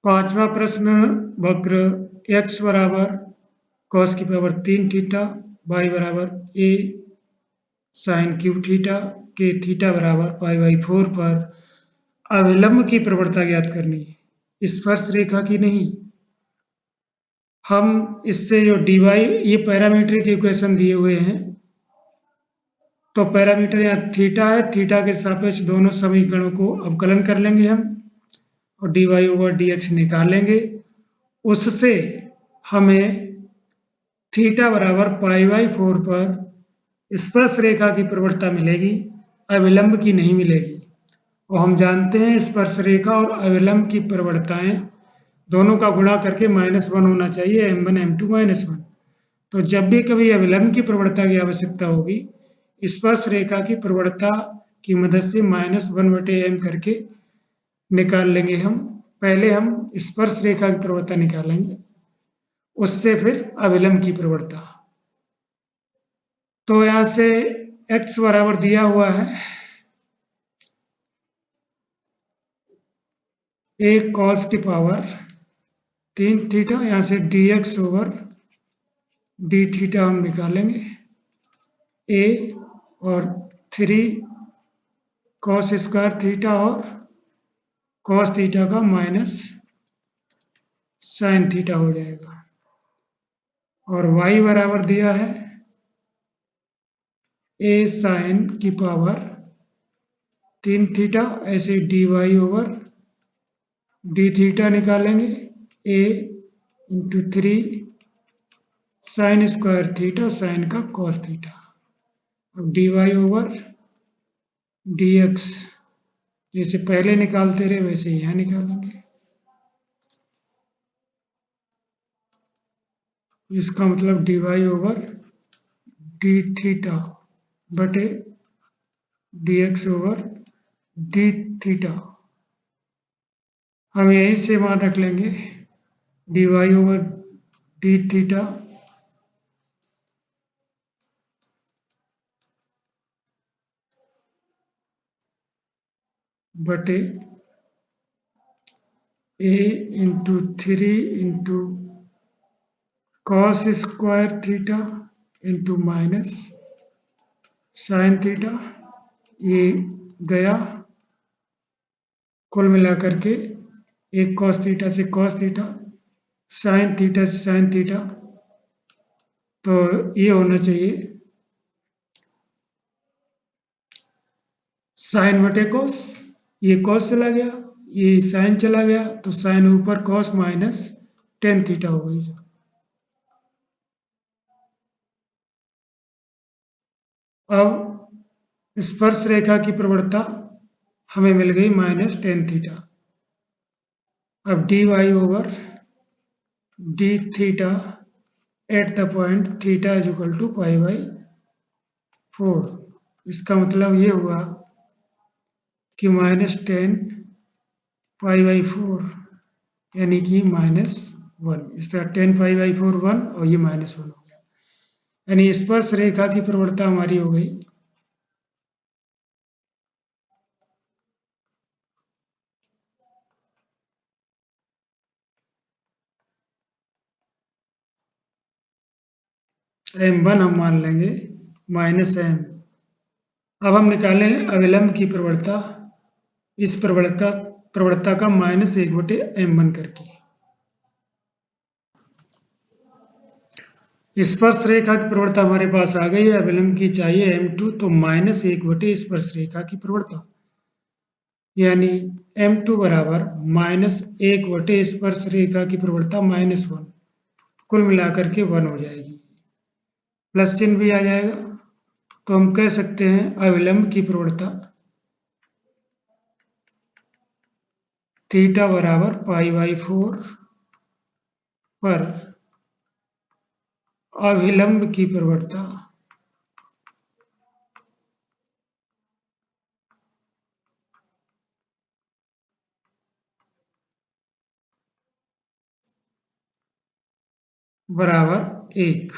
पांचवा प्रश्न, वक्र x बराबर cos की पावर 3 थीटा, y बराबर a sin क्यूब थीटा के थीटा बराबर π/4 पर अविलंब की प्रवणता ज्ञात करनी है, स्पर्श रेखा की नहीं। हम इससे जो dy, ये पैरामीट्रिक इक्वेशन दिए हुए हैं, तो पैरामीटर यहाँ थीटा है, थीटा के सापेक्ष दोनों समीकरणों को अवकलन कर लेंगे हम और dy/dx निकालेंगे। उससे हमें थीटा बराबर π/4 पर स्पर्श रेखा की प्रवणता मिलेगी, अविलंब की नहीं मिलेगी। और हम जानते हैं स्पर्श रेखा और अविलंब की प्रवणताएं दोनों का गुणा करके -1 होना चाहिए, m1 m2 -1। तो जब भी कभी अविलंब की प्रवणता की आवश्यकता होगी, स्पर्श रेखा की प्रवणता की मदद से -1/m करके निकाल लेंगे हम। पहले हम स्पर्श रेखा की प्रवणता निकालेंगे, उससे फिर अविलंब की प्रवणता। तो यहां से x बराबर दिया हुआ है a cos की पावर 3 थीटा, यहां से dx/d थीटा हम निकालेंगे a और 3 cos स्क्वायर थीटा और cos थीटा का माइनस sin थीटा हो जाएगा। और y बराबर दिया है a sin की पावर 3 थीटा, ऐसे dy/d थीटा निकालेंगे a into 3 sin square theta, sin का cos थीटा। अब dy/dx जैसे पहले निकालते रहे वैसे यहाँ निकालेंगे। इसका मतलब dy/d थीटा बटे dx/d थीटा। हम यहीं से मान रख लेंगे dy/d थीटा बटे a into 3 into cos square theta into minus sin theta. ये गया, कुल मिलाकर के एक cos थीटा से cos थीटा, sin थीटा से sin थीटा। तो ये होना चाहिए sin बटे cos, ये cos चला गया, ये sin चला गया, तो sin ऊपर cos माइनस tan थीटा हो गई। अब स्पर्श रेखा की प्रवणता हमें मिल गई -tan थीटा। अब dy/d theta at the point theta is equal to π/4। इसका मतलब ये हुआ कि -tan π/4 यानी कि -1। इसका tan π/4 1 और ये -1 हो गया, यानी स्पर्श रेखा की प्रवणता हमारी हो गई m1 हम मान लेंगे -m। अब हम निकालें अविलंब की प्रवणता, इस प्रवणता का -1/m1 करके। स्पर्श रेखा की प्रवणता हमारे पास आ गई है, अविलंब की चाहिए m2, तो -1 स्पर्श रेखा की प्रवणता, यानी m2 बराबर -1 स्पर्श रेखा की प्रवणता -1, कुल मिलाकर के 1 हो जाएगी, प्लस चिन्ह भी आ जाएगा। तो हम कह सकते हैं अविलंब की प्रवणता थीटा बराबर π/4 पर अविलंब की प्रवणता बराबर 1।